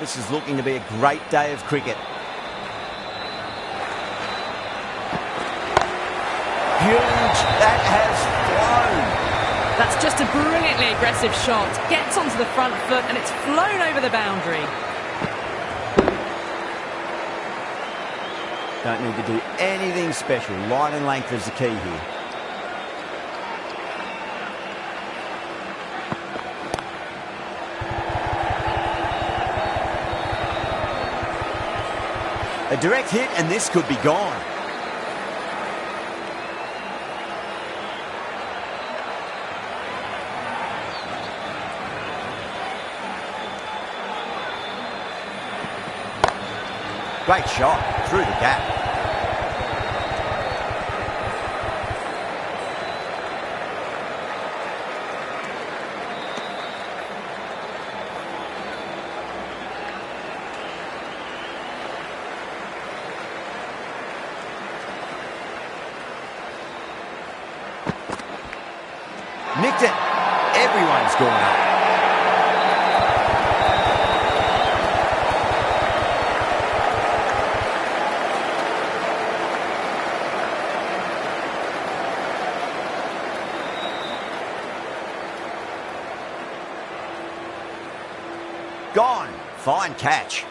This is looking to be a great day of cricket. Huge. That has flown. That's just a brilliantly aggressive shot. Gets onto the front foot and it's flown over the boundary. Don't need to do anything special. Line and length is the key here. A direct hit and this could be gone. Great shot through the gap. Nicked it. Everyone's gone up. Gone. Fine catch.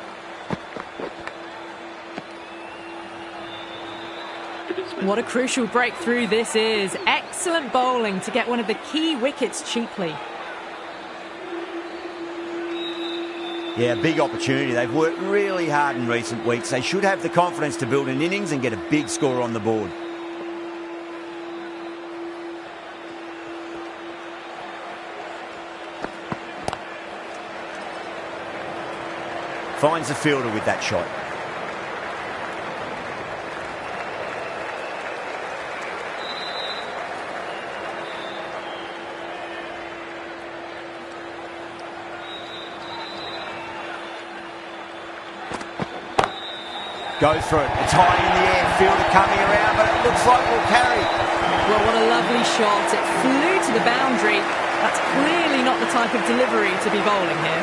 What a crucial breakthrough this is. Excellent bowling to get one of the key wickets cheaply. Yeah, big opportunity. They've worked really hard in recent weeks. They should have the confidence to build an innings and get a big score on the board. Finds the fielder with that shot. Goes for it. It's high in the air. Fielder coming around, but it looks like we'll carry. Well, what a lovely shot. It flew to the boundary. That's clearly not the type of delivery to be bowling here.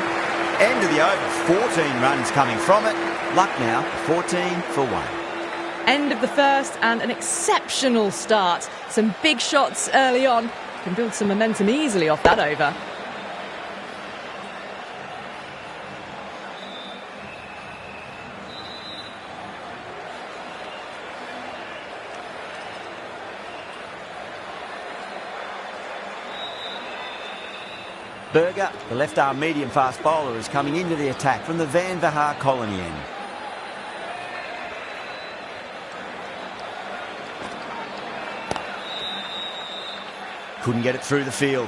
End of the over. 14 runs coming from it. Luck now. 14 for 1. End of the first and an exceptional start. Some big shots early on. Can build some momentum easily off that over. Berger, the left-arm medium-fast bowler, is coming into the attack from the Van Vahar colony end. Couldn't get it through the field.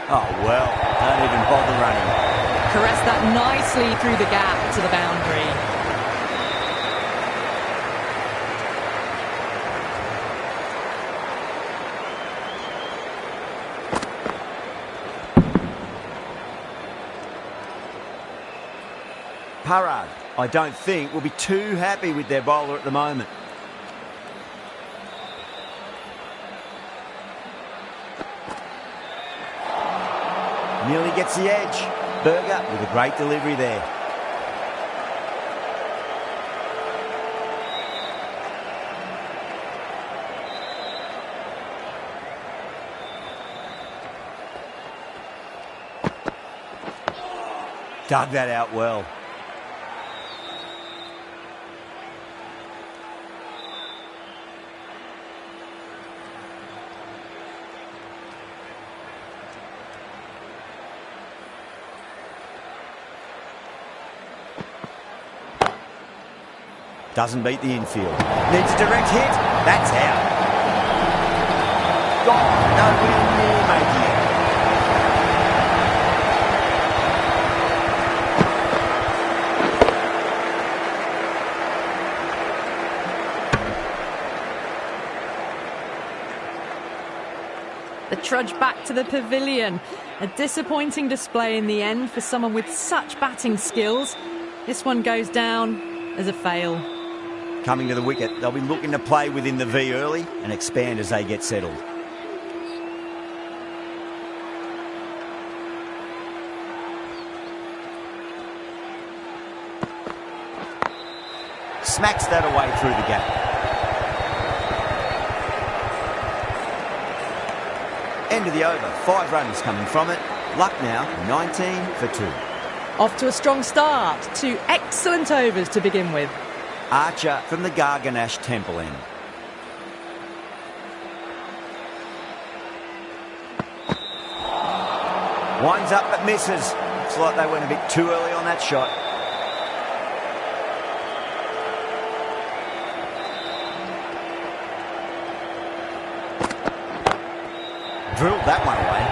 Oh, well, don't even bother running. Caressed that nicely through the gap to the boundary. Parag, I don't think, will be too happy with their bowler at the moment. Nearly gets the edge. Berger with a great delivery there. Dug that out well. Doesn't beat the infield. Needs a direct hit. That's out. Gone. Nowhere near making it. the trudge back to the pavilion. A disappointing display in the end for someone with such batting skills. This one goes down as a fail. Coming to the wicket, they'll be looking to play within the V early and expand as they get settled. Smacks that away through the gap. End of the over, 5 runs coming from it. Luck now, 19 for 2. Off to a strong start. 2 excellent overs to begin with. Archer from the Garganash Temple end. Winds up but misses. Looks like they went a bit too early on that shot. Drilled that one away.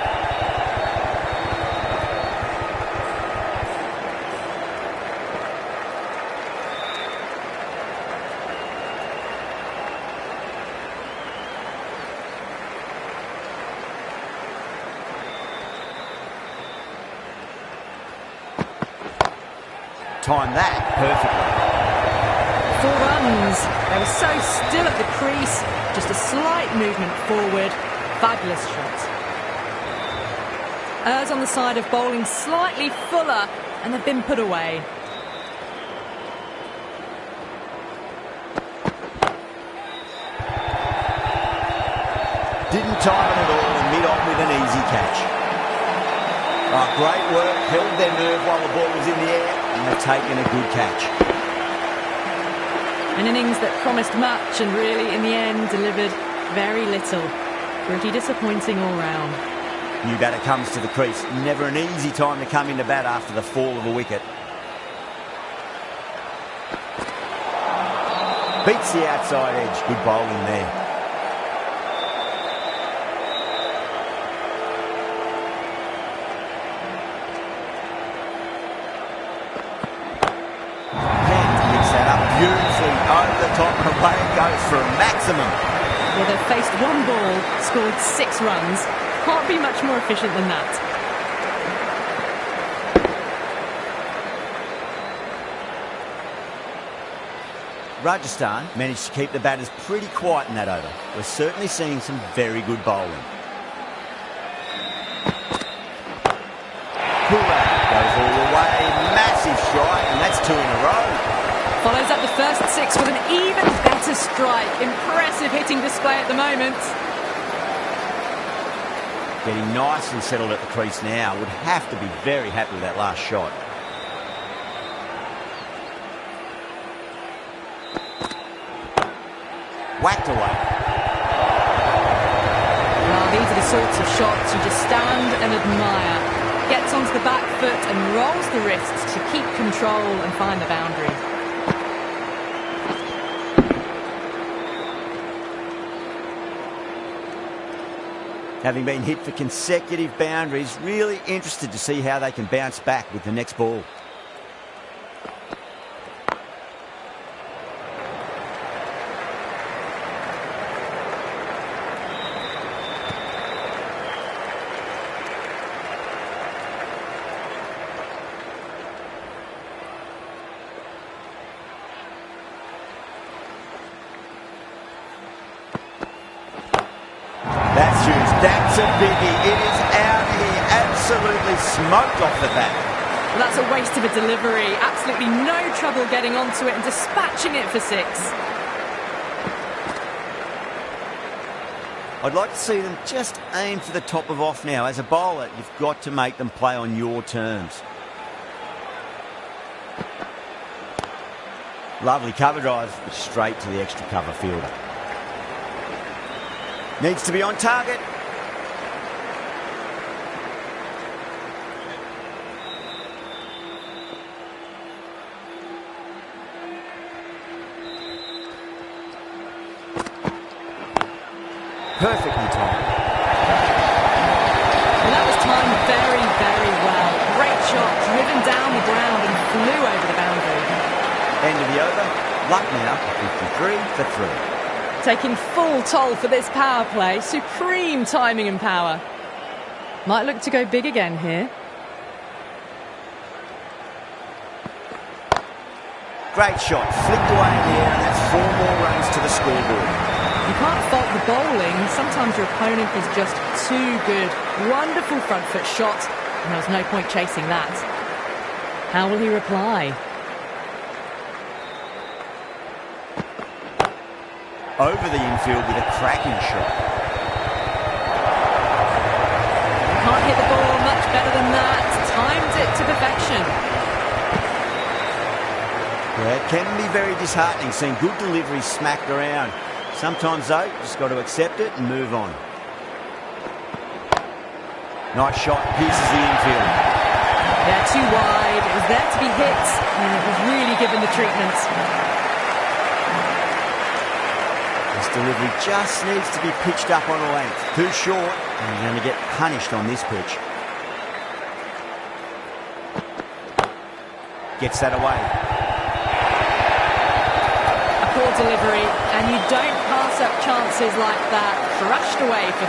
Timed that perfectly. 4 runs. They were so still at the crease. Just a slight movement forward. Fabulous shot. Errs on the side of bowling slightly fuller, and they've been put away. Didn't time it at all and mid-on with an easy catch. Oh, great work. Held their nerve while the ball was in the air, and they've taken a good catch. An innings that promised much and really, in the end, delivered very little. Pretty disappointing all round. New batter comes to the crease. Never an easy time to come into bat after the fall of a wicket. Beats the outside edge. Good bowling there. Hand picks that up beautifully over the top and away it goes for a maximum. Well, they've faced 1 ball, scored 6 runs. Can't be much more efficient than that. Rajasthan managed to keep the batters pretty quiet in that over. We're certainly seeing some very good bowling. Pooran goes all the way, massive strike, and that's 2 in a row. Follows up the first 6 with an even better strike. Impressive hitting display at the moment. Getting nice and settled at the crease now. Would have to be very happy with that last shot. Whacked away. Well, these are the sorts of shots you just stand and admire. Gets onto the back foot and rolls the wrists to keep control and find the boundary. Having been hit for consecutive boundaries, really interested to see how they can bounce back with the next ball. That's a biggie. It is out of here. Absolutely smoked off the bat. Well, that's a waste of a delivery. Absolutely no trouble getting onto it and dispatching it for 6. I'd like to see them just aim for the top of off now. As a bowler, you've got to make them play on your terms. Lovely cover drive, straight to the extra cover fielder. Needs to be on target. Perfectly timed. Well, that was timed very, very well. Great shot, driven down the ground and flew over the boundary. End of the over. Luck now, 53 for 3. Taking full toll for this power play. Supreme timing and power. Might look to go big again here. Great shot, flicked away in the air, and that's 4 more runs to the scoreboard. You can't fault the bowling. Sometimes your opponent is just too good. Wonderful front foot shot, and there was no point chasing that. How will he reply? Over the infield with a cracking shot. Can't hit the ball much better than that. Timed it to perfection. Yeah, it can be very disheartening seeing good deliveries smacked around. Sometimes, though, just got to accept it and move on. Nice shot, pierces the infield. Yeah, too wide. It was there to be hit, and it was really given the treatment. This delivery just needs to be pitched up on a length. Too short, and you're going to get punished on this pitch. Gets that away. Poor delivery, and you don't pass up chances like that. Crushed away for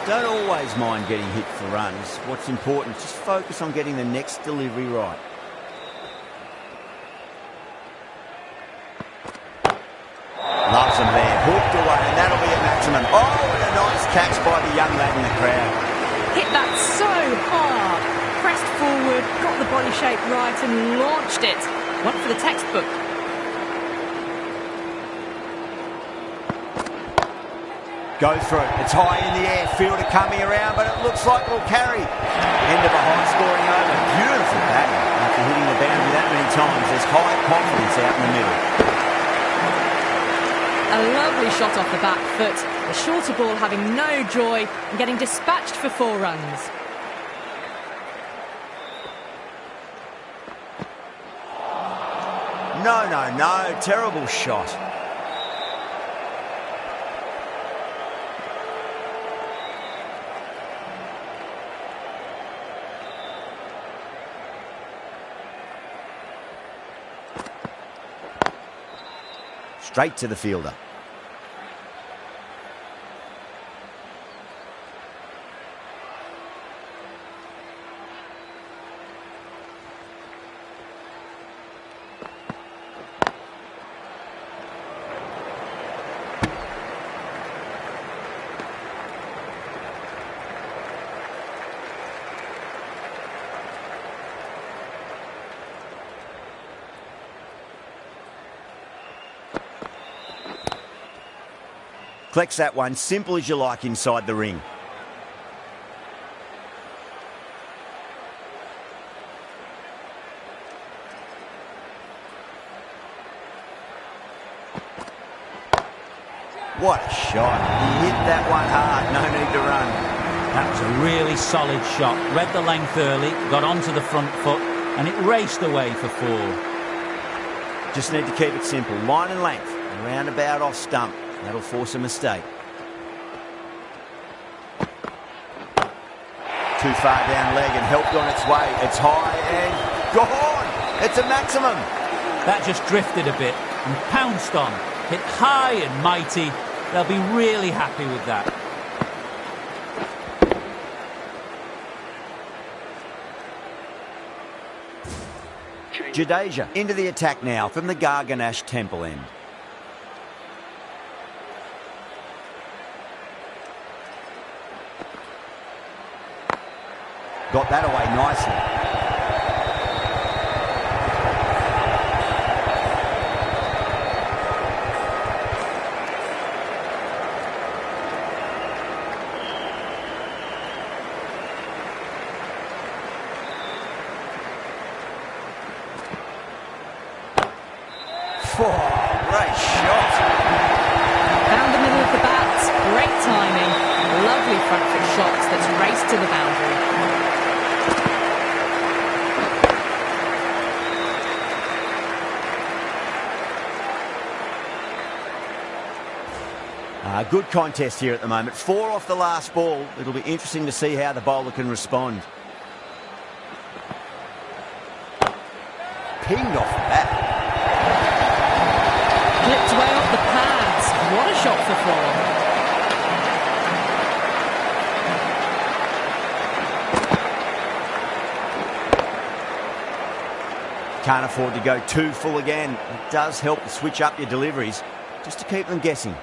4. Don't always mind getting hit for runs. What's important is just focus on getting the next delivery right. Loves them there, hooked away, and that'll be a maximum. Oh, and a nice catch by the young lad in the crowd. Hit that so hard. Pressed forward, got the body shape right and launched it. One for the textbook. Go through. It's high in the air. Fielder coming around, but it looks like it'll carry. End of a high-scoring over. Beautiful batting. After hitting the boundary that many times, there's high confidence out in the middle. A lovely shot off the back foot. The shorter ball having no joy and getting dispatched for 4 runs. No, no, no. Terrible shot. Straight to the fielder. Collects that one, simple as you like, inside the ring. What a shot. He hit that one hard, no need to run. That was a really solid shot. Read the length early, got onto the front foot, and it raced away for 4. Just need to keep it simple. Line and length, round about off stump. That'll force a mistake. Too far down leg and helped on its way. It's high and gone. It's a maximum. That just drifted a bit and pounced on. Hit high and mighty. They'll be really happy with that. Jadeja into the attack now from the Garganash Temple end. Got that away nicely. Great shot. Found the middle of the bat. Great timing. Lovely front foot shots that's raced to the boundary. Good contest here at the moment. 4 off the last ball. It'll be interesting to see how the bowler can respond. pinged off the bat. Clipped way off the pads. What a shot for four. Can't afford to go too full again. It does help to switch up your deliveries just to keep them guessing. A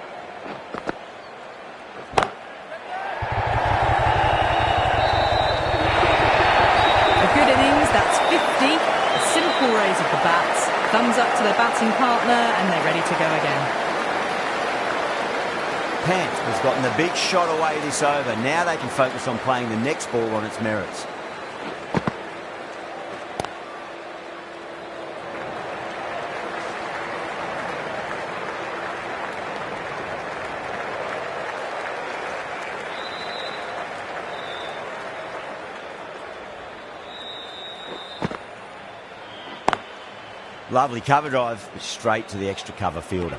good innings, that's 50. A simple raise of the bats. Thumbs up to their batting partner and they're ready to go again. Pant has gotten the big shot away this over. Now they can focus on playing the next ball on its merits. Lovely cover drive, straight to the extra cover fielder.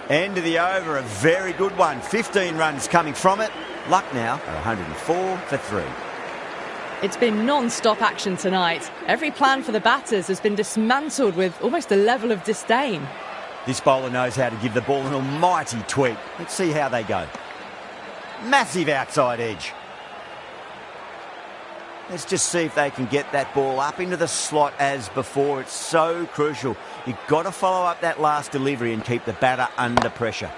End of the over, a very good one. 15 runs coming from it. Luck now at 104 for 3. It's been non-stop action tonight. Every plan for the batters has been dismantled with almost a level of disdain. This bowler knows how to give the ball an almighty tweak. Let's see how they go. Massive outside edge. Let's just see if they can get that ball up into the slot as before. It's so crucial. You've got to follow up that last delivery and keep the batter under pressure.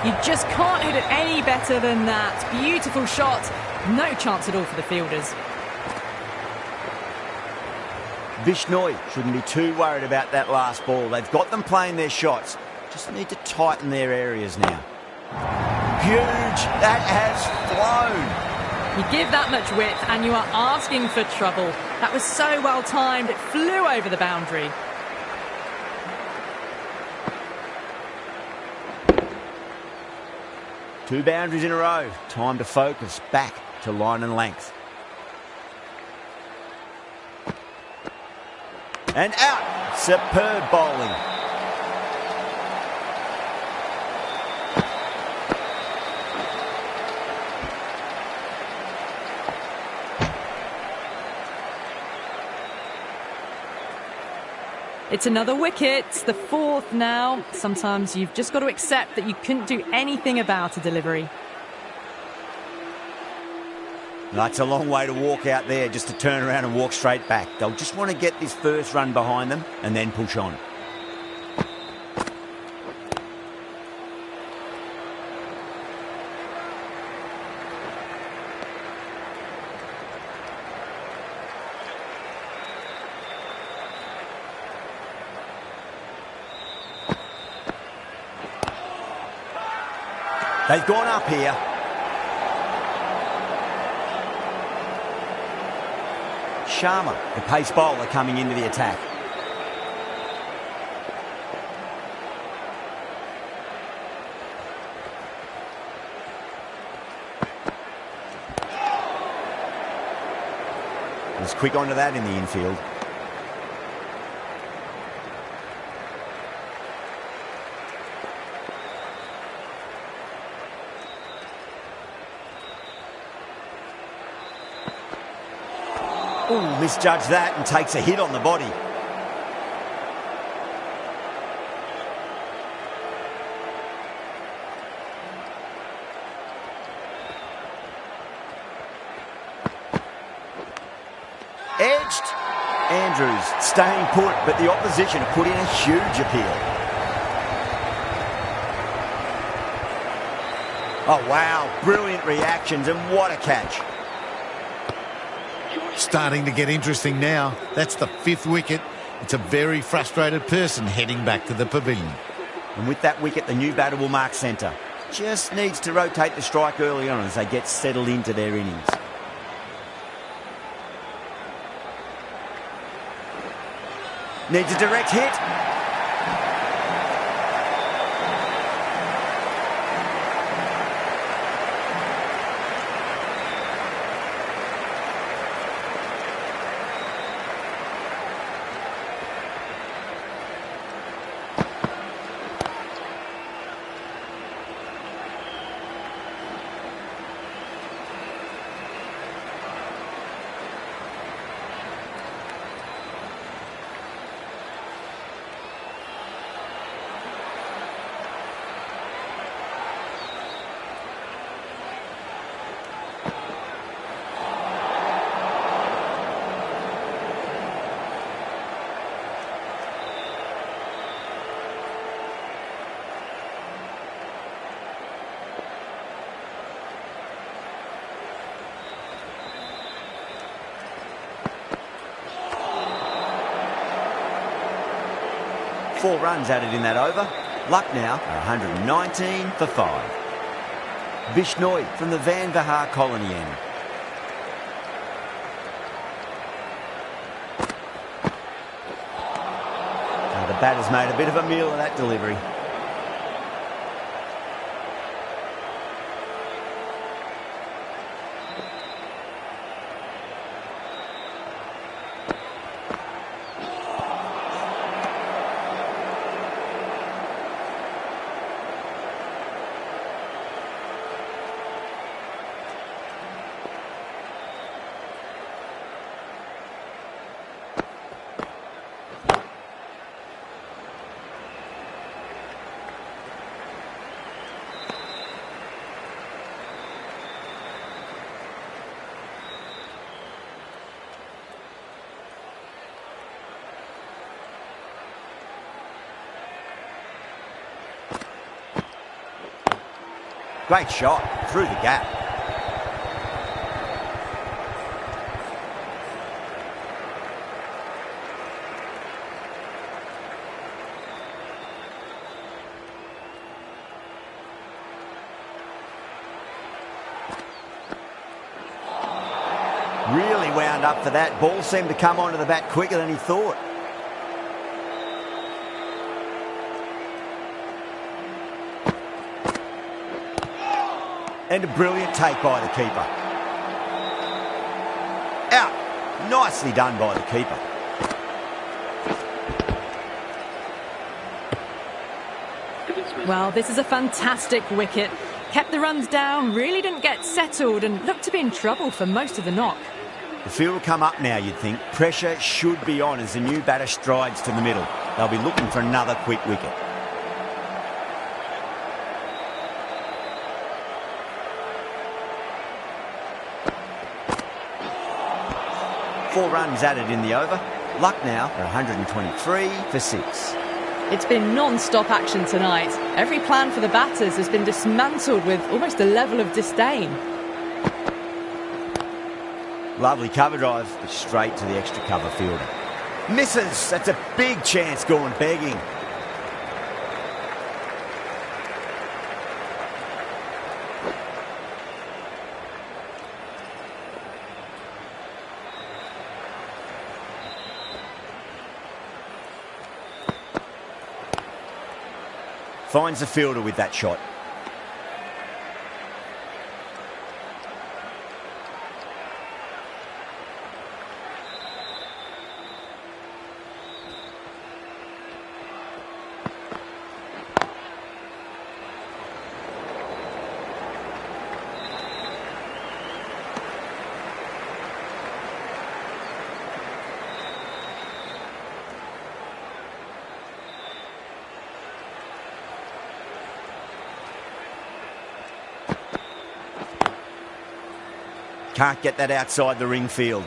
You just can't hit it any better than that. Beautiful shot. No chance at all for the fielders. Bishnoi shouldn't be too worried about that last ball. They've got them playing their shots. Just need to tighten their areas now. Huge. That has flown. You give that much width and you are asking for trouble. That was so well timed. It flew over the boundary. Two boundaries in a row. Time to focus back to line and length. And out. Superb bowling. It's another wicket, the fourth now. Sometimes you've just got to accept that you couldn't do anything about a delivery. That's a long way to walk out there just to turn around and walk straight back. They'll just want to get this first run behind them and then push on. They've gone up here. Sharma, the pace bowler, coming into the attack. Was quick onto that in the infield. Ooh, misjudged that and takes a hit on the body. Edged. Andrews staying put, but the opposition have put in a huge appeal. Oh, wow. Brilliant reactions, and what a catch. Starting to get interesting now. That's the fifth wicket. It's a very frustrated person heading back to the pavilion. And with that wicket, the new batter will mark centre. Just needs to rotate the strike early on as they get settled into their innings. Needs a direct hit. 4 runs added in that over. Lucknow are 119 for 5. Bishnoi from the Van Vahar colony end. Now the batter's made a bit of a meal of that delivery. Great shot through the gap. Really wound up for that. Ball seemed to come onto the bat quicker than he thought. And a brilliant take by the keeper. Out. Nicely done by the keeper. Well, this is a fantastic wicket. Kept the runs down, really didn't get settled and looked to be in trouble for most of the knock. The field will come up now, you'd think. Pressure should be on as the new batter strides to the middle. They'll be looking for another quick wicket. Four runs added in the over. Lucknow are 123 for 6. It's been non-stop action tonight. Every plan for the batters has been dismantled with almost a level of disdain. Lovely cover drive, but straight to the extra cover fielder. Misses. That's a big chance gone begging. Finds the fielder with that shot. Can't get that outside the ring field.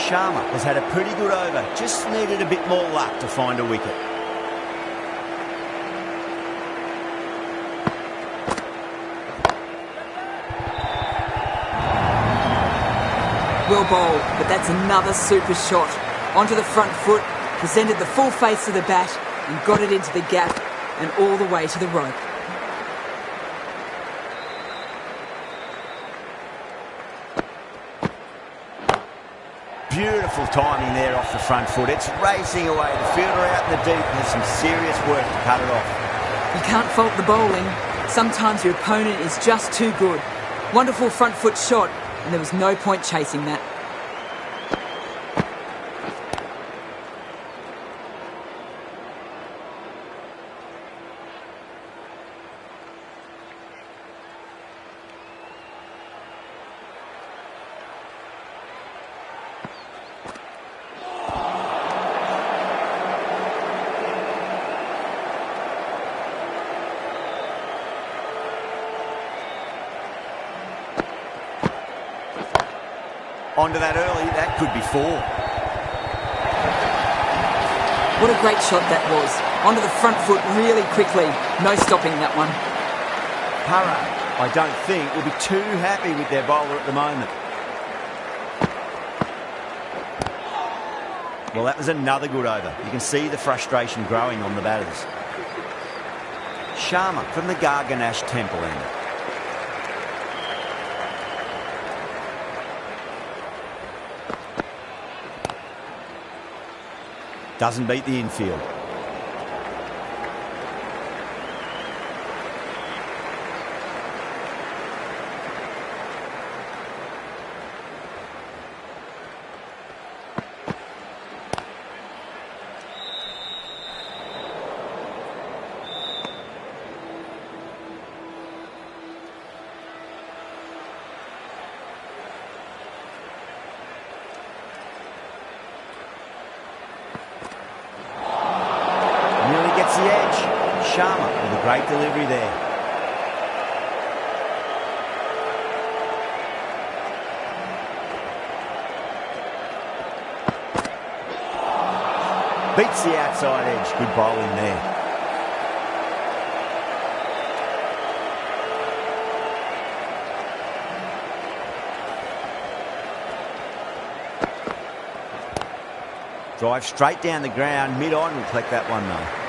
Sharma has had a pretty good over, just needed a bit more luck to find a wicket. Well bowled, but that's another super shot. Onto the front foot, presented the full face of the bat and got it into the gap and all the way to the rope. Beautiful timing there off the front foot. It's racing away. The fielder out in the deep has some serious work to cut it off. You can't fault the bowling. Sometimes your opponent is just too good. Wonderful front foot shot, and there was no point chasing that. Onto that early, that could be 4. What a great shot that was. Onto the front foot really quickly. No stopping that one. Para, I don't think, will be too happy with their bowler at the moment. Well, that was another good over. You can see the frustration growing on the batters. Sharma from the Garganash Temple end. Doesn't beat the infield. The edge. Sharma with a great delivery there. Beats the outside edge. Good bowling there. Drive straight down the ground. Mid-on will collect that one though.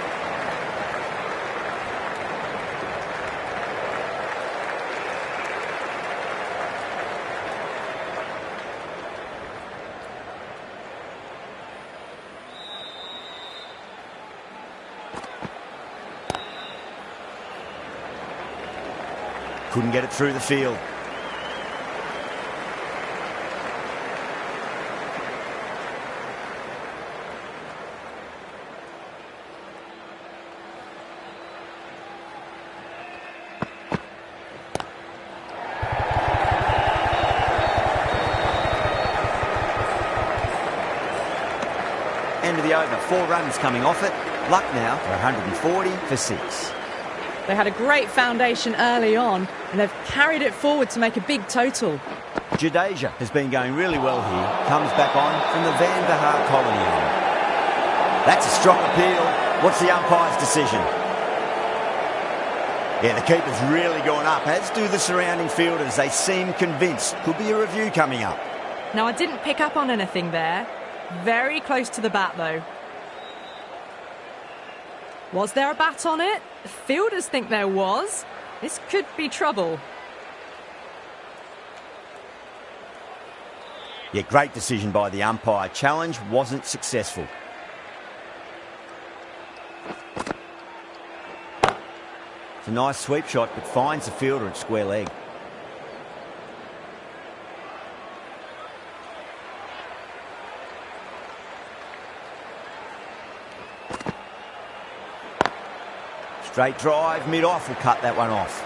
Couldn't get it through the field. End of the over, 4 runs coming off it. Luck now for 140 for 6. They had a great foundation early on, and they've carried it forward to make a big total. Jadeja has been going really well here. Comes back on from the Van der Haar colony end. That's a strong appeal. What's the umpire's decision? Yeah, the keeper's really gone up, as do the surrounding fielders. They seem convinced. Could be a review coming up. Now, I didn't pick up on anything there. Very close to the bat, though. Was there a bat on it? The fielders think there was. This could be trouble. Yeah, great decision by the umpire. Challenge wasn't successful. It's a nice sweep shot, but finds the fielder at square leg. Straight drive, mid-off will cut that one off.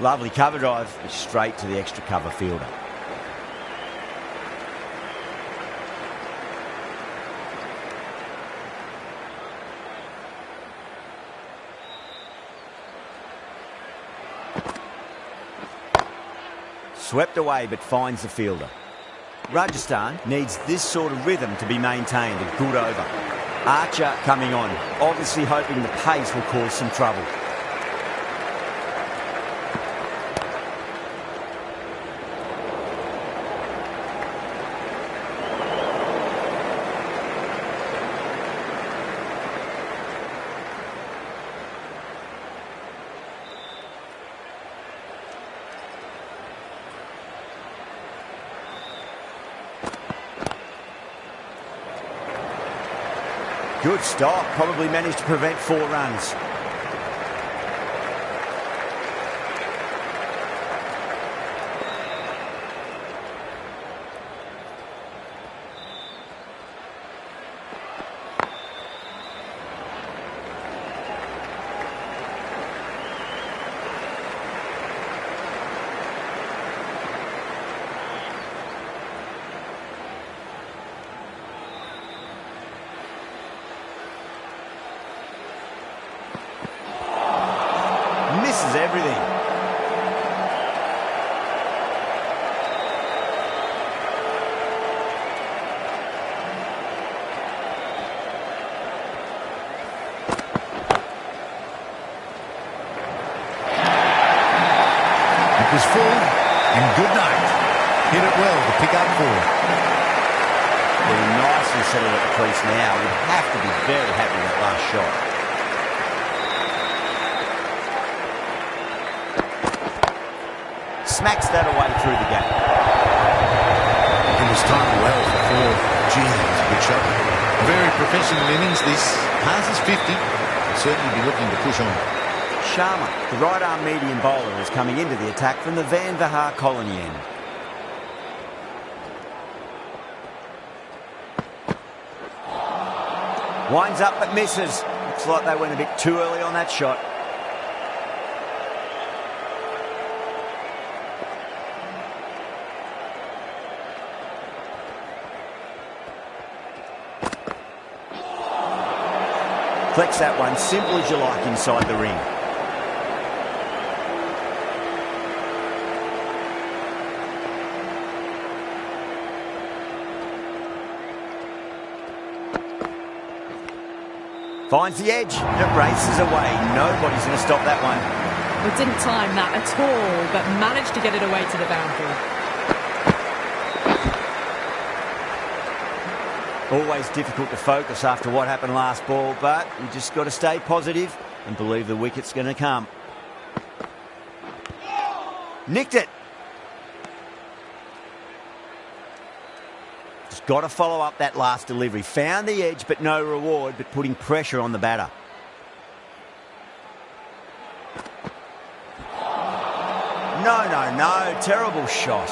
Lovely cover drive, straight to the extra cover fielder. Swept away but finds the fielder. Rajasthan needs this sort of rhythm to be maintained. A good over. Archer coming on, obviously hoping the pace will cause some trouble. Good stop, probably managed to prevent 4 runs. Misses everything. It was full, and good night. Hit it well to pick up 4. Getting nicely settled at the crease now. Would have to be very happy with that last shot. Smacks that away through the gap. It was timed well for 4. Gee, that was a good shot. A very professional innings this. Passes 50. Certainly be looking to push on. Sharma, the right-arm medium bowler, is coming into the attack from the Van Vahar colony end. Winds up but misses. Looks like they went a bit too early on that shot. Flex that one, simple as you like, inside the ring. Finds the edge, and it races away. Nobody's going to stop that one. Well, didn't time that at all, but managed to get it away to the boundary. Always difficult to focus after what happened last ball, but you just got to stay positive and believe the wicket's going to come. Nicked it. Just got to follow up that last delivery. Found the edge, but no reward, but putting pressure on the batter. No. Terrible shot.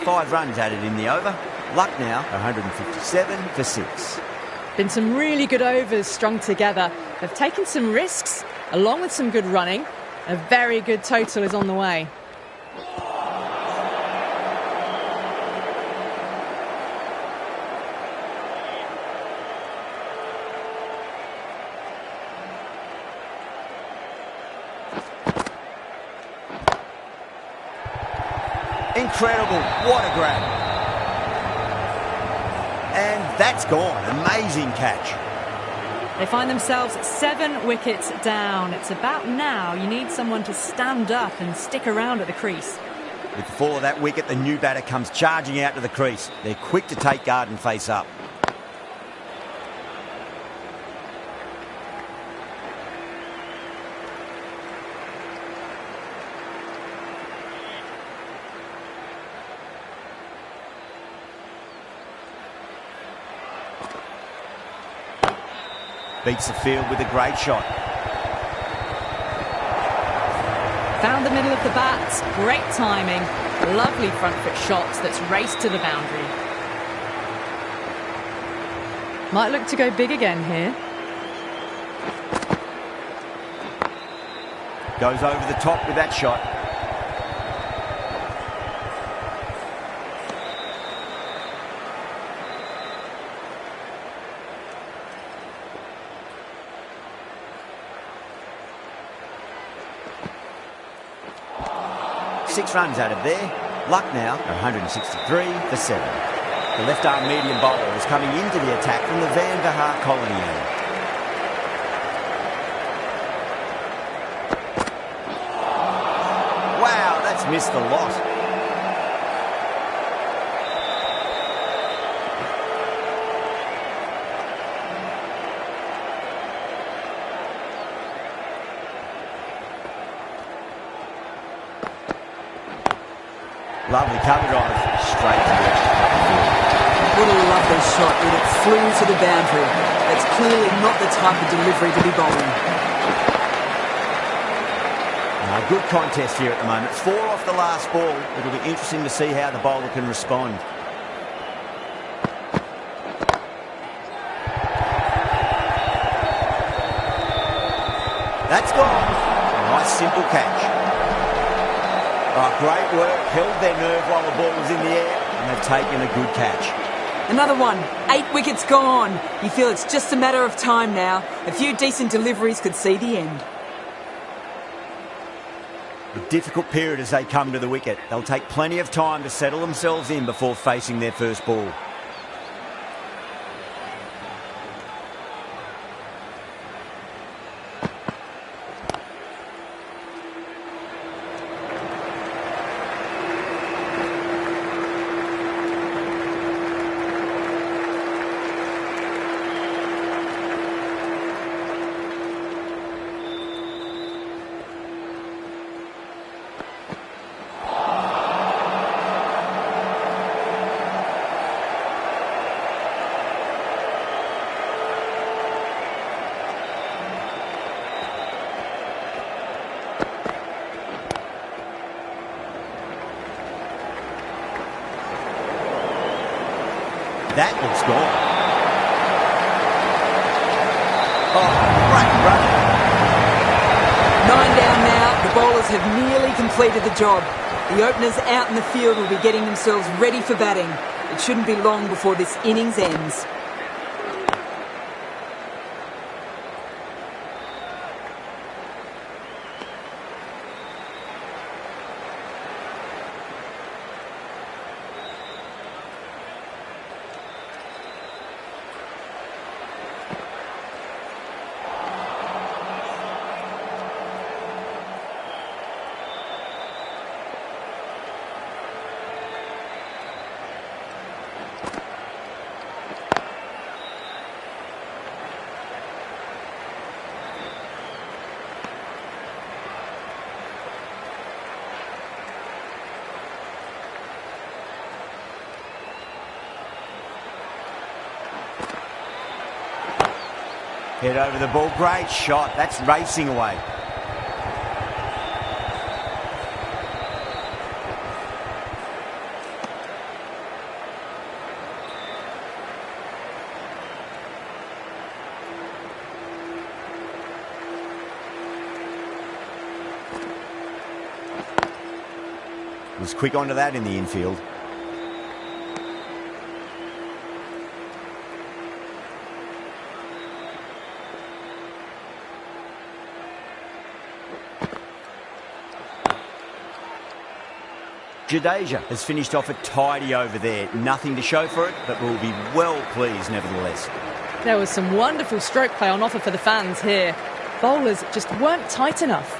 Five runs added in the over. Luck now, 157 for 6. Been some really good overs strung together. They've taken some risks, along with some good running. A very good total is on the way. Incredible. What a grab. And that's gone. Amazing catch. They find themselves 7 wickets down. It's about now you need someone to stand up and stick around at the crease. With the fall of that wicket, the new batter comes charging out to the crease. They're quick to take guard and face up. Beats the field with a great shot. Found the middle of the bat. Great timing. Lovely front foot shots that's raced to the boundary. Might look to go big again here. Goes over the top with that shot. Six runs out of there. Luck now, 163 for 7. The left-arm medium bowler is coming into the attack from the Van Vahar colony end. Wow, that's missed the lot. Lovely cover drive, straight to the edge. What a lovely shot, and it flew to the boundary. That's clearly not the type of delivery to be bowling. Good contest here at the moment. 4 off the last ball. It'll be interesting to see how the bowler can respond. That's gone. Nice simple catch. Oh, great work. Held their nerve while the ball was in the air, and they've taken a good catch. Another one. 8 wickets gone. You feel it's just a matter of time now. A few decent deliveries could see the end. A difficult period as they come to the wicket. They'll take plenty of time to settle themselves in before facing their first ball. That looks gone. Oh, great run. 9 down now. The bowlers have nearly completed the job. The openers out in the field will be getting themselves ready for batting. It shouldn't be long before this innings ends. Head over the ball. Great shot. That's racing away. Was quick onto that in the infield. Jadeja has finished off a tidy over there. Nothing to show for it, but we'll be well pleased nevertheless. There was some wonderful stroke play on offer for the fans here. Bowlers just weren't tight enough.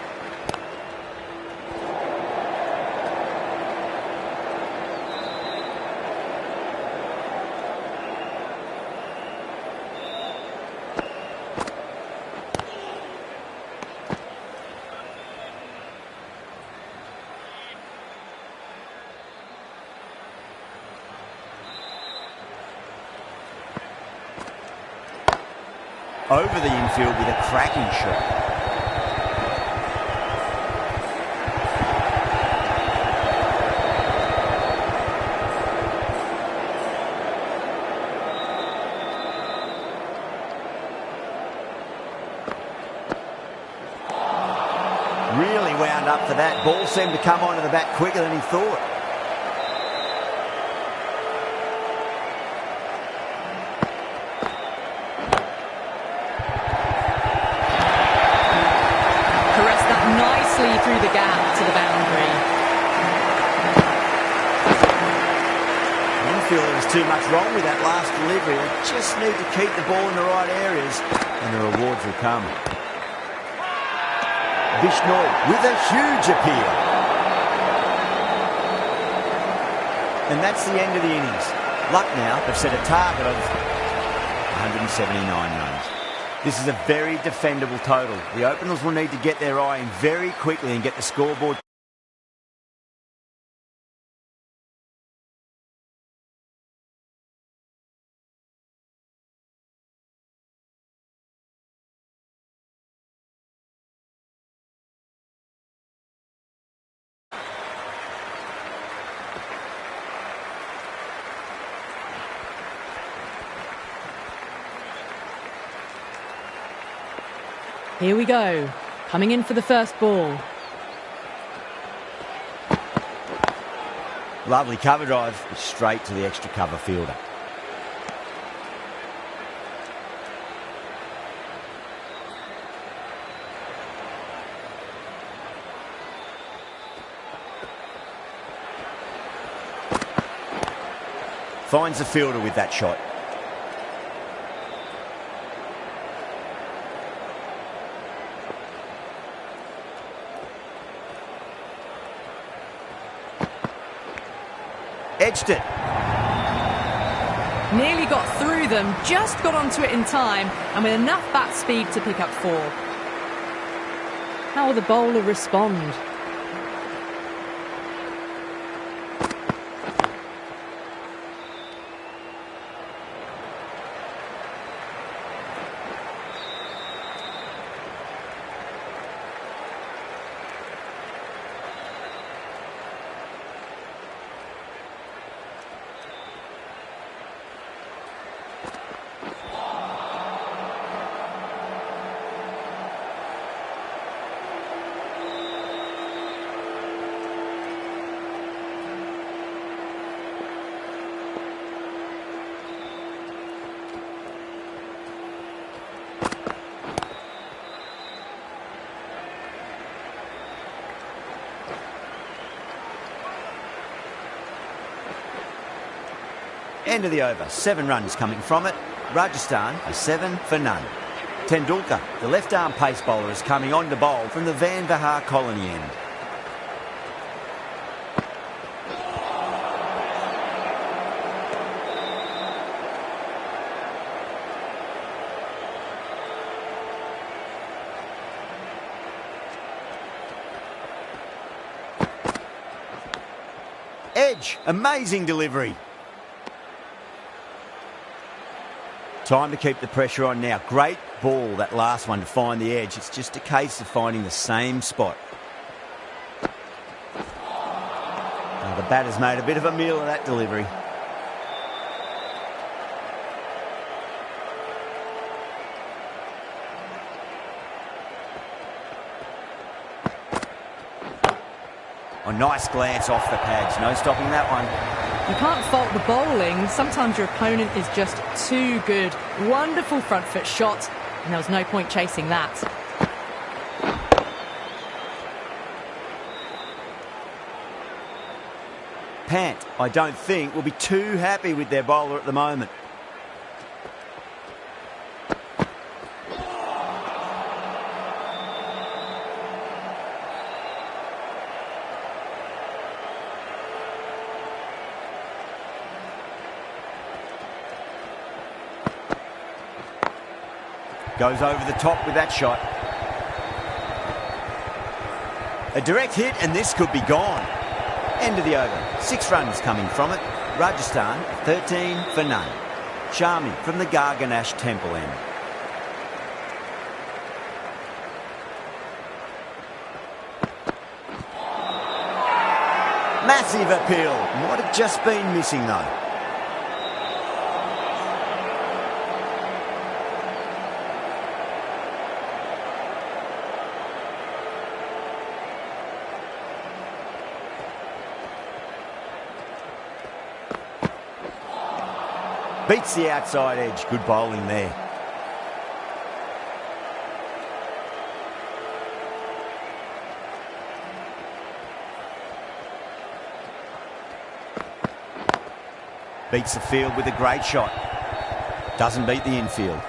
Over the infield with a cracking shot. Really wound up for that. Ball seemed to come onto the bat quicker than he thought. Through the gap to the boundary. I didn't feel there was too much wrong with that last delivery. They just need to keep the ball in the right areas and the rewards will come. Bishnoi with a huge appeal. And that's the end of the innings. Lucknow have set a target of 179 runs. This is a very defendable total. The openers will need to get their eye in very quickly and get the scoreboard. Here we go. Coming in for the first ball. Lovely cover drive, straight to the extra cover fielder. Finds the fielder with that shot. Edged it. Nearly got through them, just got onto it in time, and with enough bat speed to pick up 4. How will the bowler respond? End of the over. 7 runs coming from it. Rajasthan are 7 for none. Tendulkar, the left-arm pace bowler, is coming on to bowl from the Van Vahar colony end. Edge, amazing delivery. Time to keep the pressure on now. Great ball, that last one, to find the edge. It's just a case of finding the same spot. Now the batter's made a bit of a meal of that delivery. A nice glance off the pads. No stopping that one. You can't fault the bowling. Sometimes your opponent is just too good. Wonderful front foot shot, and there was no point chasing that. Pant, I don't think, will be too happy with their bowler at the moment. Goes over the top with that shot. A direct hit, and this could be gone. End of the over. 6 runs coming from it. Rajasthan 13 for none. Sharmi from the Garganash Temple end. Massive appeal. Might have just been missing though. Beats the outside edge. Good bowling there. Beats the field with a great shot. Doesn't beat the infield.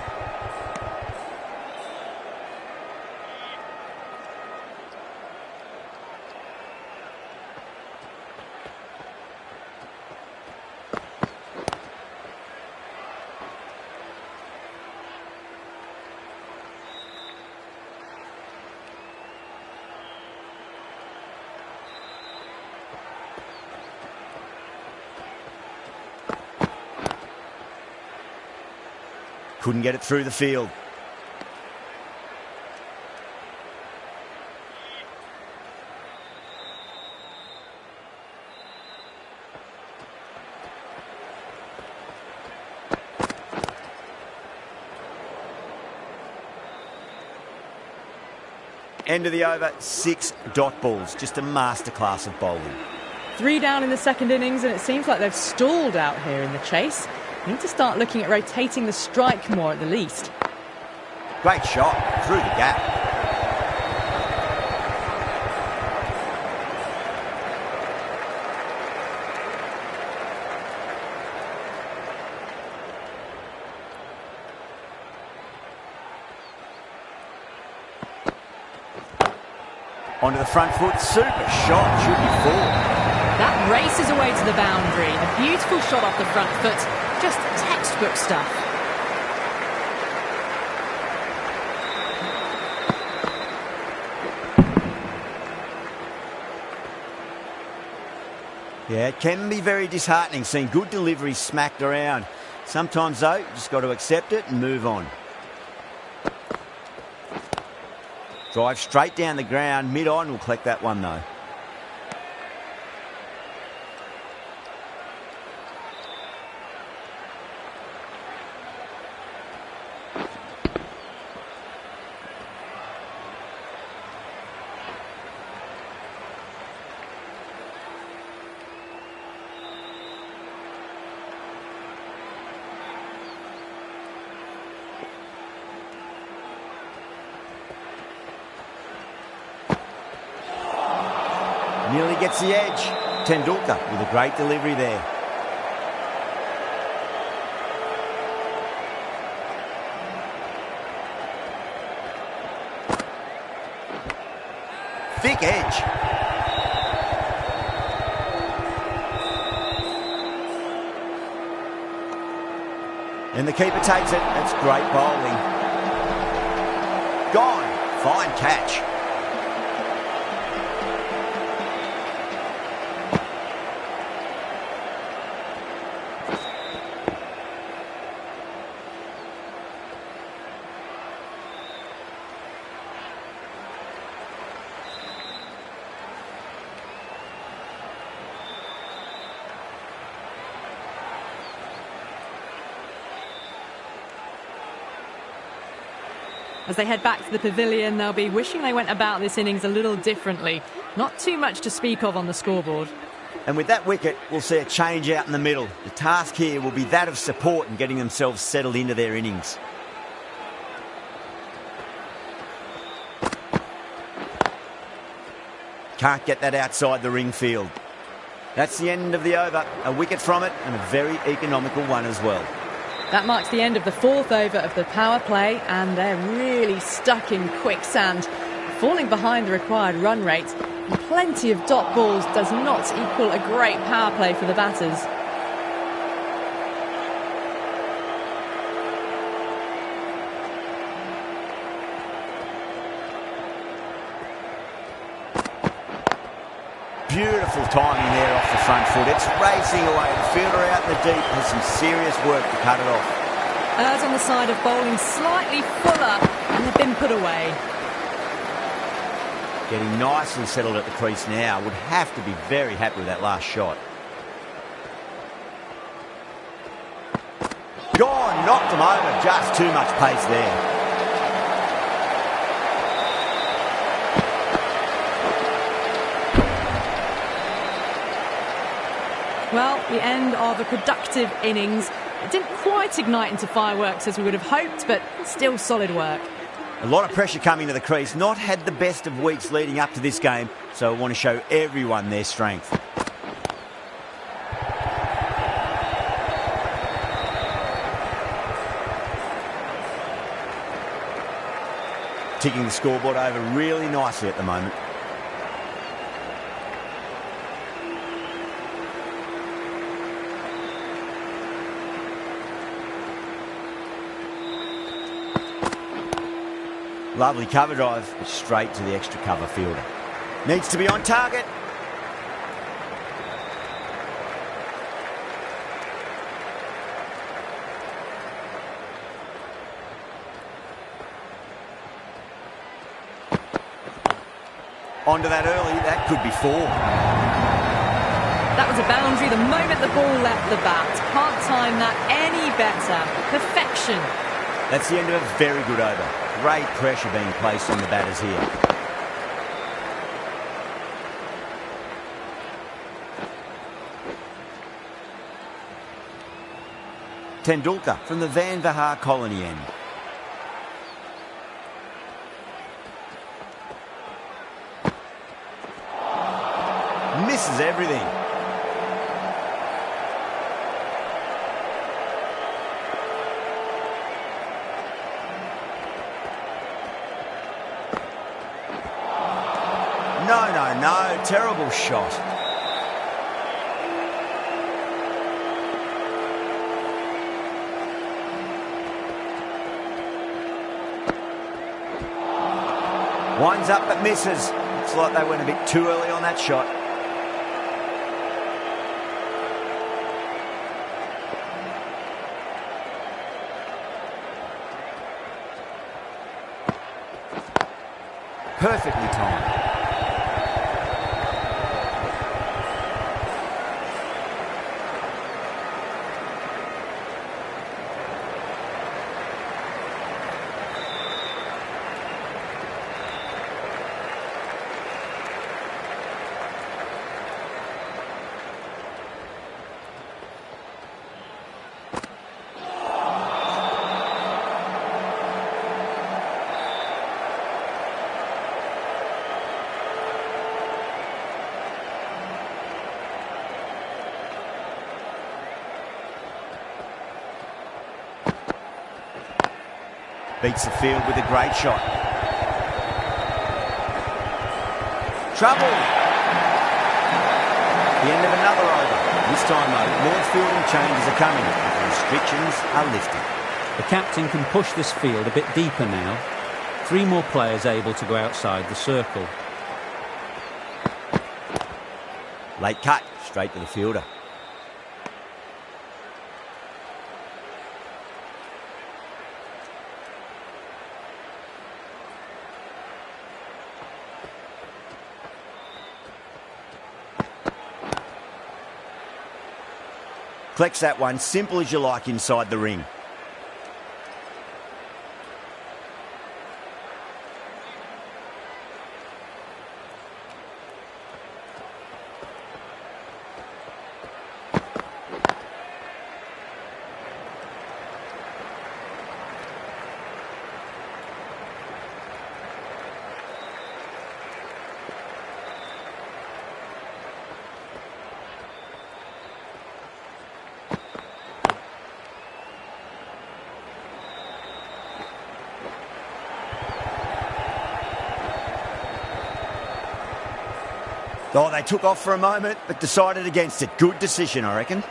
Couldn't get it through the field. End of the over, 6 dot balls. Just a masterclass of bowling. 3 down in the second innings, and it seems like they've stalled out here in the chase. Need to start looking at rotating the strike more at the least. Great shot through the gap. Onto the front foot, super shot, should be 4. That races away to the boundary. A beautiful shot off the front foot. Just textbook stuff. Yeah, it can be very disheartening seeing good deliveries smacked around. Sometimes, though, you just got to accept it and move on. Drive straight down the ground, mid-on, will collect that one, though. Nearly gets the edge. Tendulkar with a great delivery there. Thick edge. And the keeper takes it. That's great bowling. Gone. Fine catch. As they head back to the pavilion, they'll be wishing they went about this innings a little differently. Not too much to speak of on the scoreboard. And with that wicket, we'll see a change out in the middle. The task here will be that of support and getting themselves settled into their innings. Can't get that outside the ring field. That's the end of the over. A wicket from it and a very economical one as well. That marks the end of the 4th over of the power play, and they're really stuck in quicksand, falling behind the required run rate. And plenty of dot balls does not equal a great power play for the batters. Beautiful timing there off the front foot. It's racing away. The fielder out in the deep has some serious work to cut it off. Errs on the side of bowling slightly fuller, and they've been put away. Getting nicely settled at the crease now. Would have to be very happy with that last shot. Gone, knocked them over. Just too much pace there. Well, the end of a productive innings. It didn't quite ignite into fireworks as we would have hoped, but still solid work. A lot of pressure coming to the crease. Not had the best of weeks leading up to this game, so I want to show everyone their strength. Ticking the scoreboard over really nicely at the moment. Lovely cover drive, but straight to the extra cover fielder. Needs to be on target. Onto that early, that could be 4. That was a boundary the moment the ball left the bat. Can't time that any better. Perfection. That's the end of a very good over. Great pressure being placed on the batters here. Tendulkar from the Van Vahar colony end. Misses everything. No. Terrible shot. Winds up but misses. Looks like they went a bit too early on that shot. Perfectly timed. Beats the field with a great shot. Trouble. The end of another over. This time, though, more fielding changes are coming. Restrictions are lifted. The captain can push this field a bit deeper now. 3 more players able to go outside the circle. Late cut, straight to the fielder. Collects that one, simple as you like, inside the ring. Oh, they took off for a moment, but decided against it. Good decision, I reckon.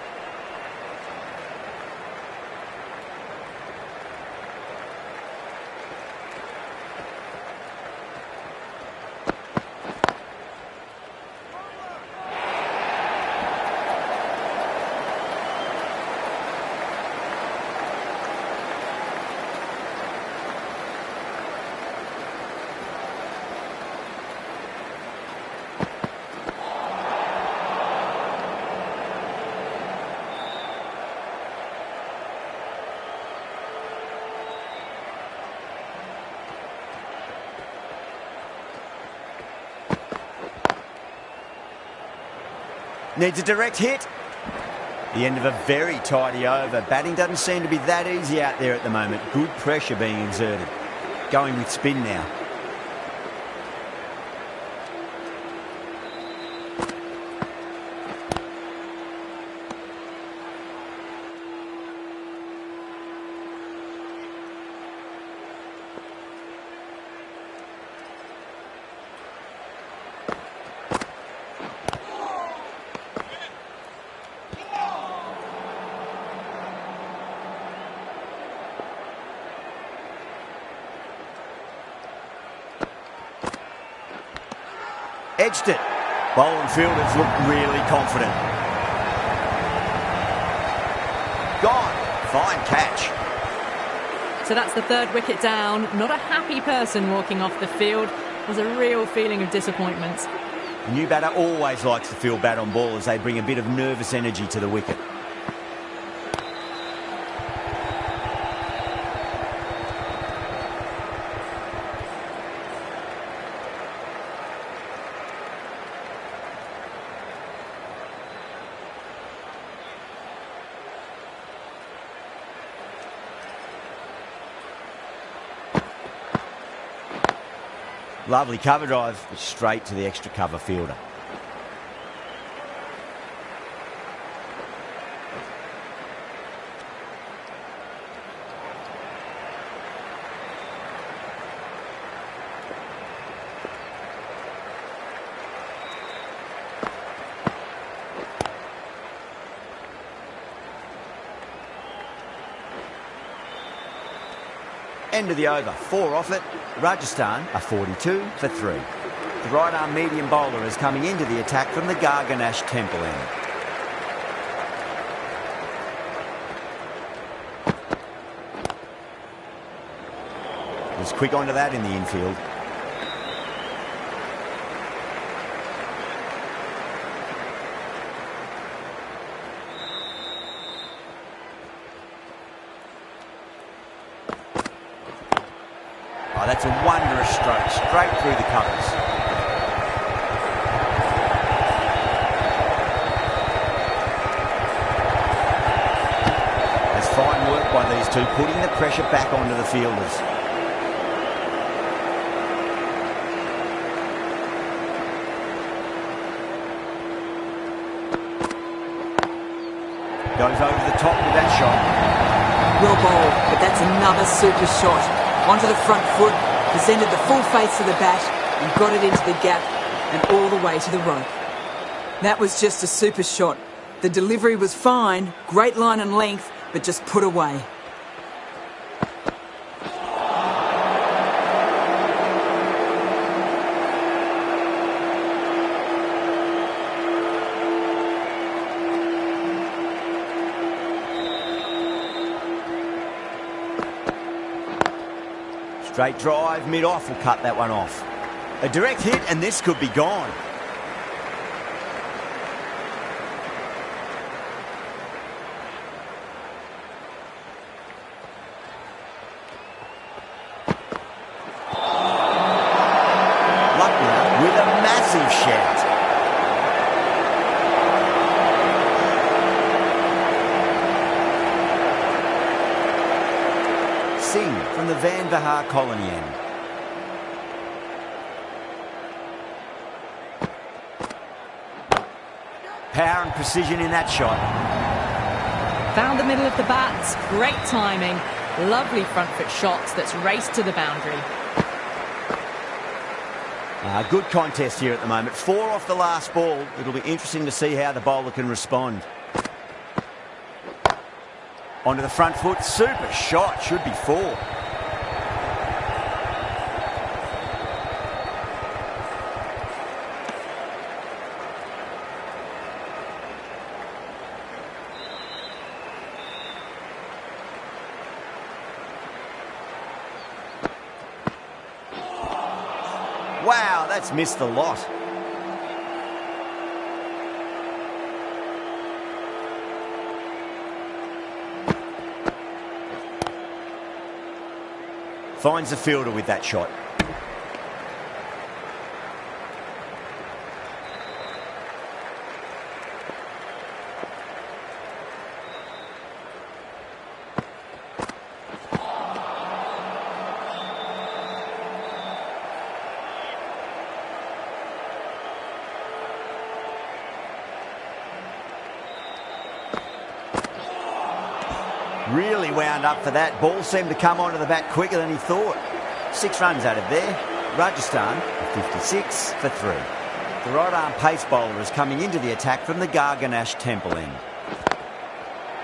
Needs a direct hit. The end of a very tidy over. Batting doesn't seem to be that easy out there at the moment. Good pressure being exerted. Going with spin now. Edged it. Bowling fielders look really confident. Gone. Fine catch. So that's the 3rd wicket down. Not a happy person walking off the field. There's a real feeling of disappointment. The new batter always likes to field bat on ball as they bring a bit of nervous energy to the wicket. Lovely cover drive, but straight to the extra cover fielder. End of the over, 4 off it. Rajasthan are 42 for 3. The right arm medium bowler is coming into the attack from the Garganash Temple end. Was quick onto that in the infield. Oh, that's a wondrous stroke, straight through the covers. That's fine work by these two, putting the pressure back onto the fielders. Goes over the top with that shot. Well bowled, but that's another super shot. Onto the front foot, presented the full face of the bat and got it into the gap and all the way to the rope. That was just a super shot. The delivery was fine, great line and length, but just put away. Straight drive, mid-off will cut that one off. A direct hit and this could be gone. Lucknow with a massive shout. Singh from the Van Vahar colony end. Power and precision in that shot. Found the middle of the bat, great timing, lovely front foot shot that's raced to the boundary. Good contest here at the moment. 4 off the last ball. It'll be interesting to see how the bowler can respond. Onto the front foot, super shot, should be 4. Wow, that's missed the lot. Finds the fielder with that shot. Really wound up for that. Ball seemed to come onto the bat quicker than he thought. 6 runs out of there. Rajasthan 56 for 3. The right arm pace bowler is coming into the attack from the Garganash Temple end.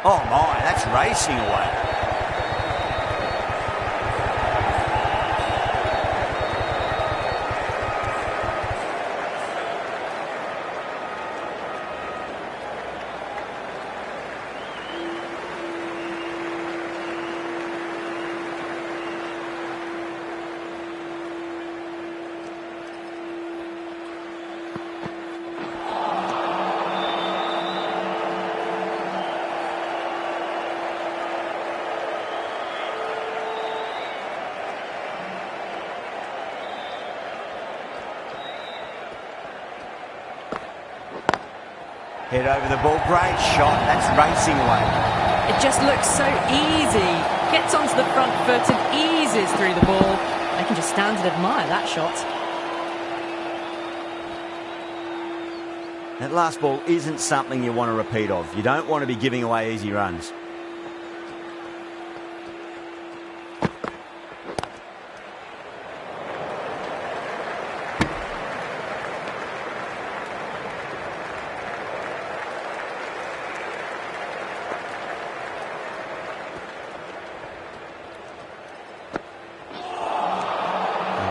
Oh my, that's racing away. Head over the ball, great shot, that's racing away. It just looks so easy. Gets onto the front foot and eases through the ball. I can just stand and admire that shot. That last ball isn't something you want to repeat of. You don't want to be giving away easy runs.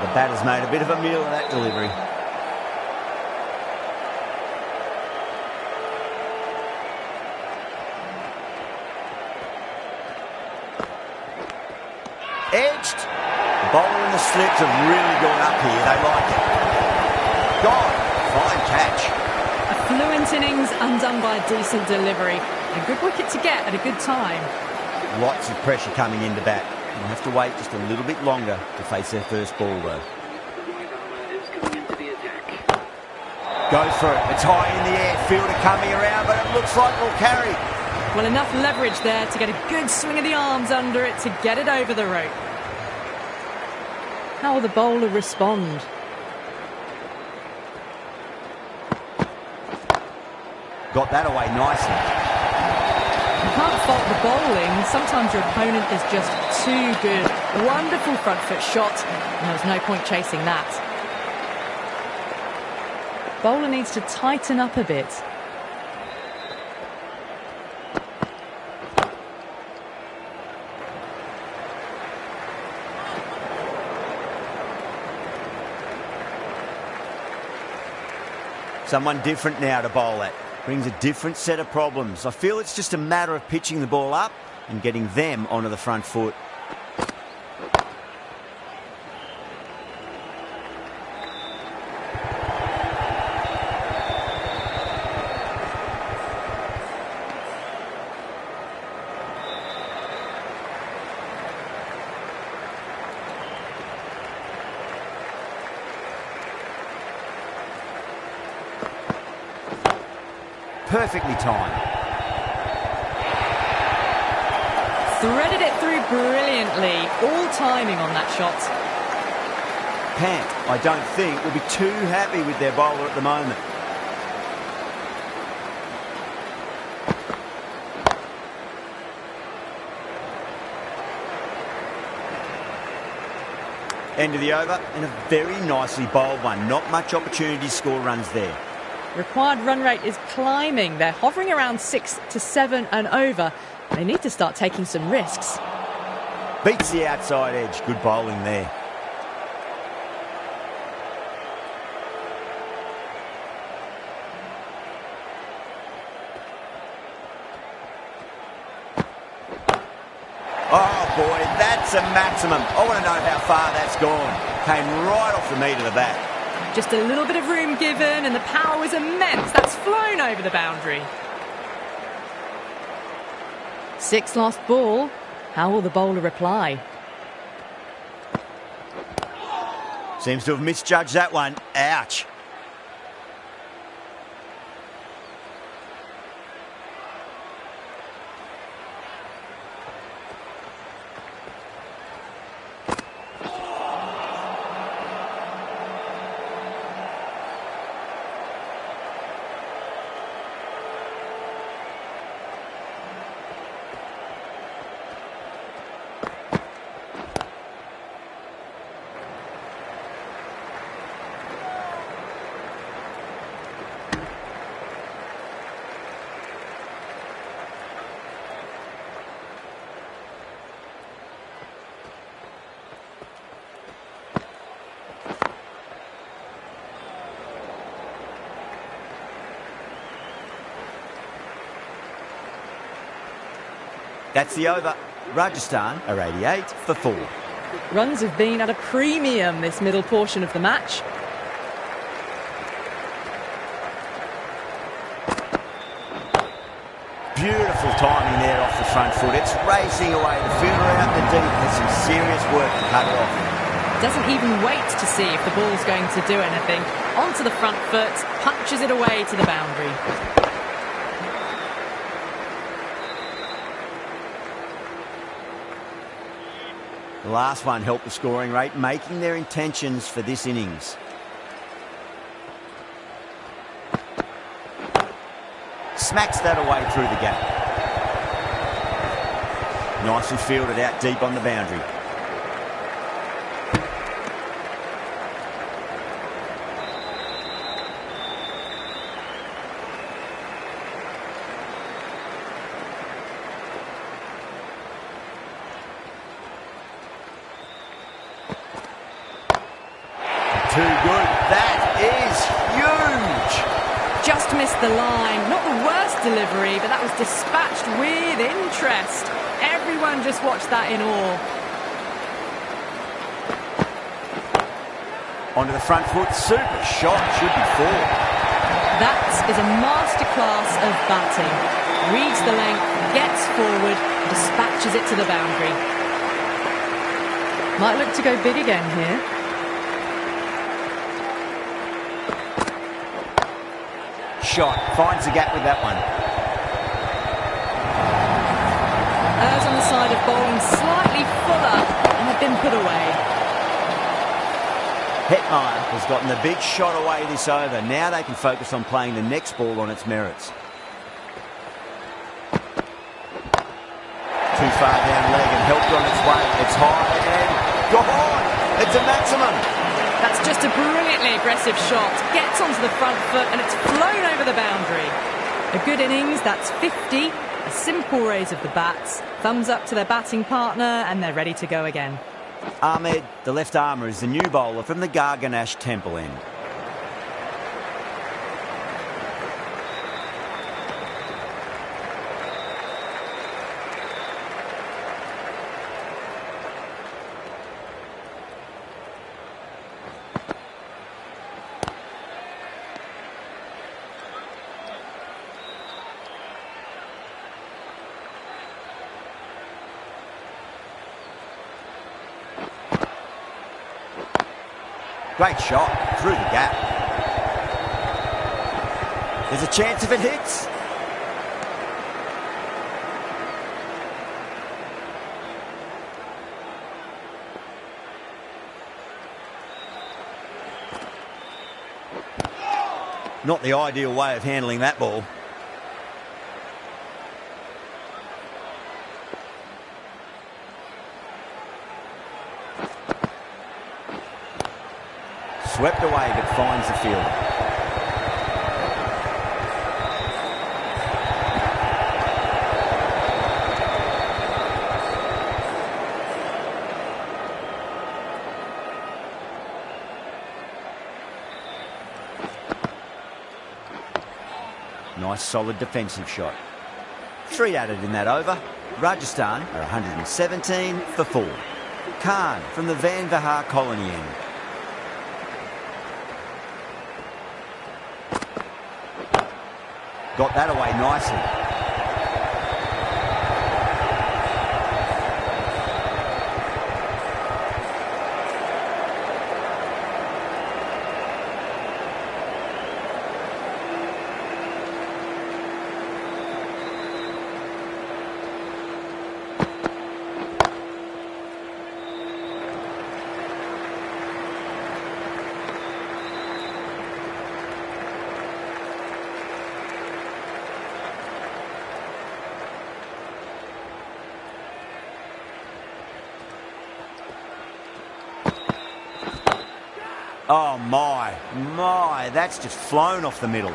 The batter's made a bit of a meal of that delivery. Edged. The bowler and the slips have really gone up here. They like it. Gone. Fine catch. A fluent innings undone by a decent delivery. A good wicket to get at a good time. Lots of pressure coming into bat. They'll have to wait just a little bit longer to face their first ball, though. Goes for it. It's high in the air. Fielder coming around, but it looks like it'll carry. Well, enough leverage there to get a good swing of the arms under it to get it over the rope. How will the bowler respond? Got that away nicely. You can't fault the bowling. Sometimes your opponent is just too good. Wonderful front foot shot, and there was no point chasing that. Bowler needs to tighten up a bit. Someone different now to bowl at. Brings a different set of problems. I feel it's just a matter of pitching the ball up and getting them onto the front foot. Perfectly timed. Threaded it through brilliantly. All timing on that shot. Pant, I don't think, will be too happy with their bowler at the moment. End of the over, and a very nicely bowled one. Not much opportunity to score runs there. Required run rate is climbing. They're hovering around 6 to 7 and over. They need to start taking some risks. Beats the outside edge. Good bowling there. Oh boy, that's a maximum. I want to know how far that's gone. Came right off the meat of the bat. Just a little bit of room given and the power was immense. That's flown over the boundary. 6 last ball. How will the bowler reply? Seems to have misjudged that one. Ouch. That's the over. Rajasthan are 88 for 4. Runs have been at a premium this middle portion of the match. Beautiful timing there off the front foot. It's racing away. The fielder out the deep has some serious work to cut it off. Doesn't even wait to see if the ball's going to do anything. Onto the front foot, punches it away to the boundary. The last one helped the scoring rate, making their intentions for this innings. smacks that away through the gap. Nicely fielded out deep on the boundary. Too good. That is huge. Just missed the line. Not the worst delivery, but that was dispatched with interest. Everyone just watched that in awe. Onto the front foot. Super shot. Should be four. That is a masterclass of batting. Reads the length, gets forward, dispatches it to the boundary. Might look to go big again here. Shot. Finds the gap with that one. Errs on the side of bowling slightly fuller and had been put away. Hetmeyer has gotten the big shot away this over. Now they can focus on playing the next ball on its merits. Too far down leg and helped on its way. It's high and gone. It's a maximum. That's just a brilliantly aggressive shot. Gets onto the front foot and it's flown over the boundary. A good innings, that's 50. A simple raise of the bats. Thumbs up to their batting partner and they're ready to go again. Ahmed, the left armour, is the new bowler from the Garganash Temple end. Great shot through the gap. There's a chance if it hits. Not the ideal way of handling that ball. Swept away but finds the field. Nice solid defensive shot. 3 added in that over. Rajasthan are 117 for 4. Khan from the Van Vahar colony end. Got that away nicely. Oh my, that's just flown off the middle.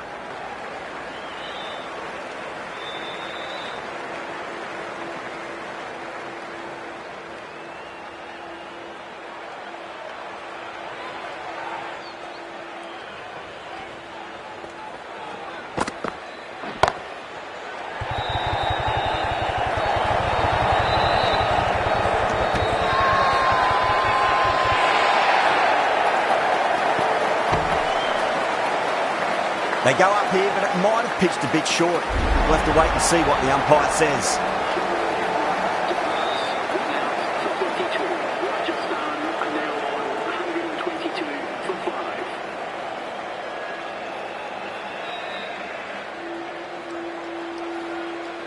They go up here, but it might have pitched a bit short. We'll have to wait and see what the umpire says.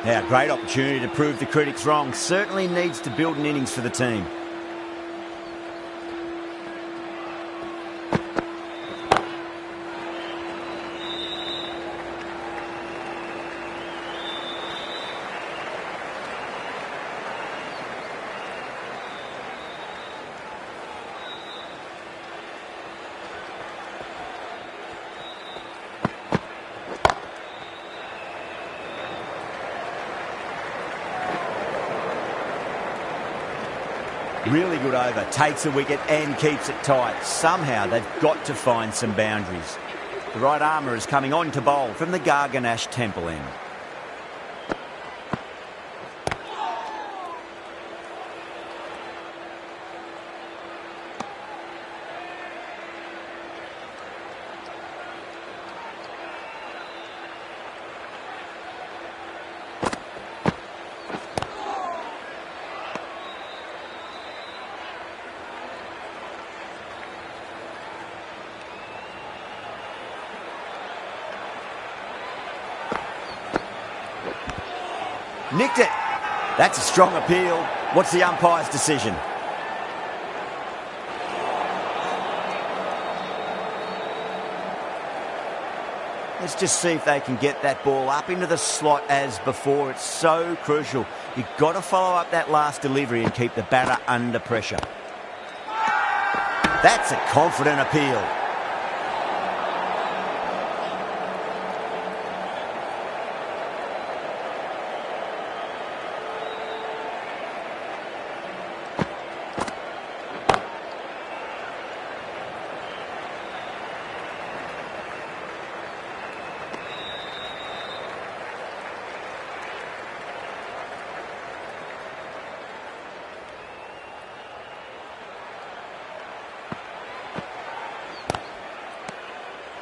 Now, great opportunity to prove the critics wrong. Certainly needs to build an innings for the team. Really good over. Takes a wicket and keeps it tight. Somehow they've got to find some boundaries. The right armour is coming on to bowl from the Garganash Temple end. Nicked it. That's a strong appeal. What's the umpire's decision? Let's just see if they can get that ball up into the slot as before. It's so crucial. You've got to follow up that last delivery and keep the batter under pressure. That's a confident appeal.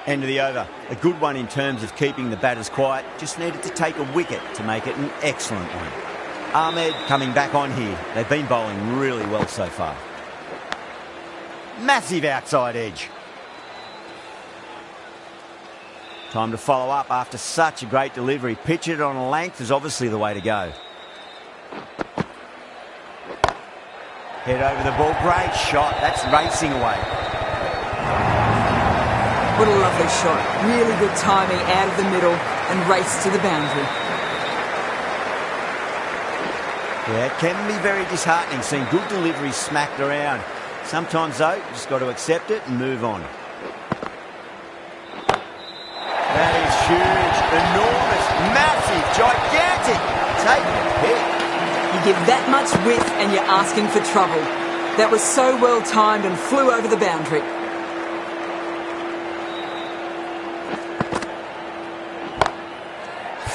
End of the over. A good one in terms of keeping the batters quiet. Just needed to take a wicket to make it an excellent one. Ahmed coming back on here. They've been bowling really well so far. Massive outside edge. Time to follow up after such a great delivery. Pitch it on a length is obviously the way to go. Head over the ball. Great shot. That's racing away. What a lovely shot. Really good timing out of the middle and race to the boundary. Yeah, it can be very disheartening seeing good deliveries smacked around. Sometimes, though, you just got to accept it and move on. That is huge, enormous, massive, gigantic. Taking a hit. You give that much width and you're asking for trouble. That was so well timed and flew over the boundary.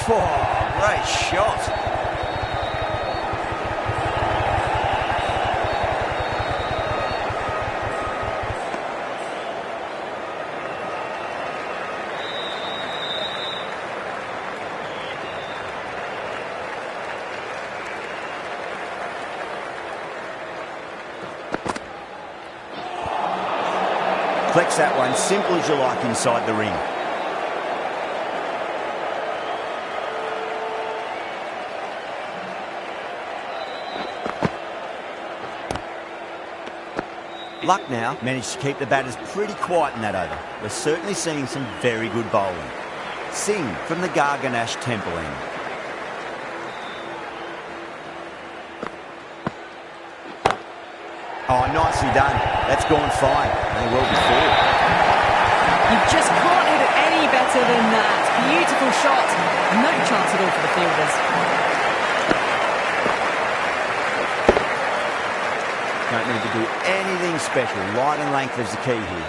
Oh, great shot. Flex that one, simple as you like inside the ring. Luck now managed to keep the batters pretty quiet in that over. We're certainly seeing some very good bowling. Singh from the Garganash Temple end. Oh, nicely done. That's gone fine. They well before. You just can't hit it any better than that. Beautiful shot. No chance at all for the fielders. Don't need to do anything special. Light and length is the key here.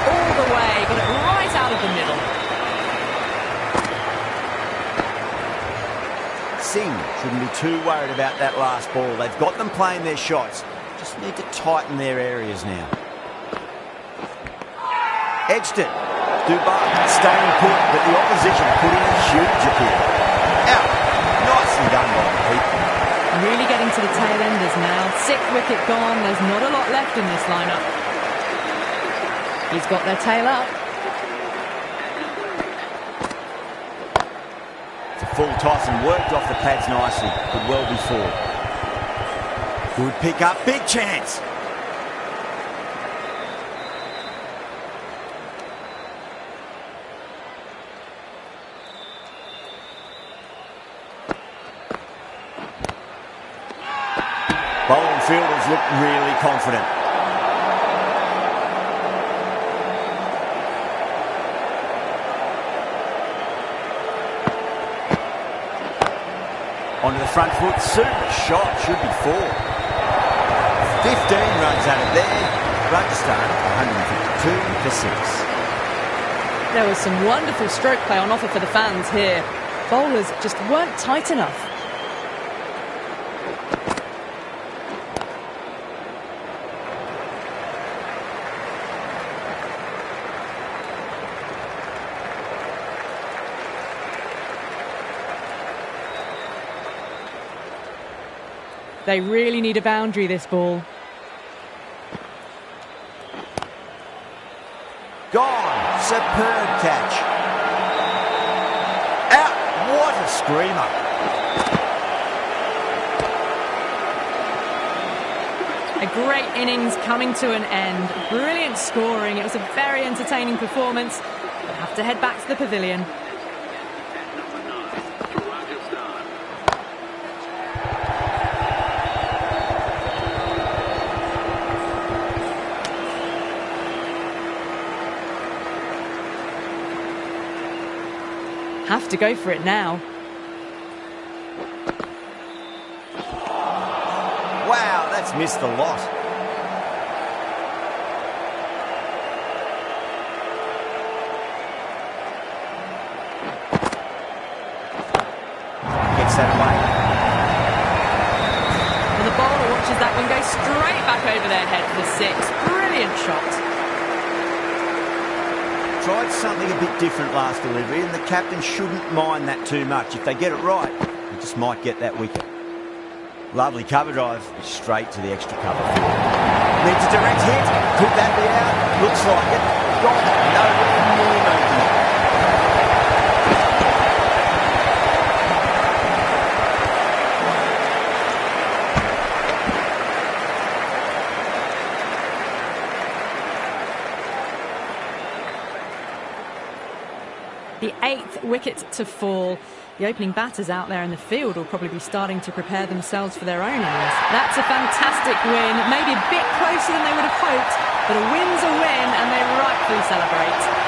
All the way, got it right out of the middle. Singh shouldn't be too worried about that last ball. They've got them playing their shots. Just need to tighten their areas now. Edged it. Dubai staying put, but the opposition put in a huge appeal. Out. Nicely done by the people. Really getting to the tail enders now. 6th wicket gone. There's not a lot left in this lineup. He's got their tail up. It's a full toss and worked off the pads nicely, but well before. Good pick up, big chance. Bowling fielders look really confident. Onto the front foot, super shot, should be 4. 15 runs out of there. Rajasthan 152 for 6. There was some wonderful stroke play on offer for the fans here. Bowlers just weren't tight enough. They really need a boundary, this ball. Gone. Superb catch. Out. What a screamer. A great innings coming to an end. Brilliant scoring. It was a very entertaining performance. We'll have to head back to the pavilion. Have to go for it now. Wow, that's missed a lot. Gets that away. And the bowler watches that one go straight back over their head for 6. Brilliant shot. Tried something a bit different last delivery, and the captain shouldn't mind that too much. If they get it right, they just might get that wicket. Lovely cover drive, straight to the extra cover. Needs a direct hit. Could that be out? Looks like it. Got nowhere near making it. The 8th wicket to fall. The opening batters out there in the field will probably be starting to prepare themselves for their own innings. That's a fantastic win, maybe a bit closer than they would have hoped, but a win's a win and they rightfully celebrate.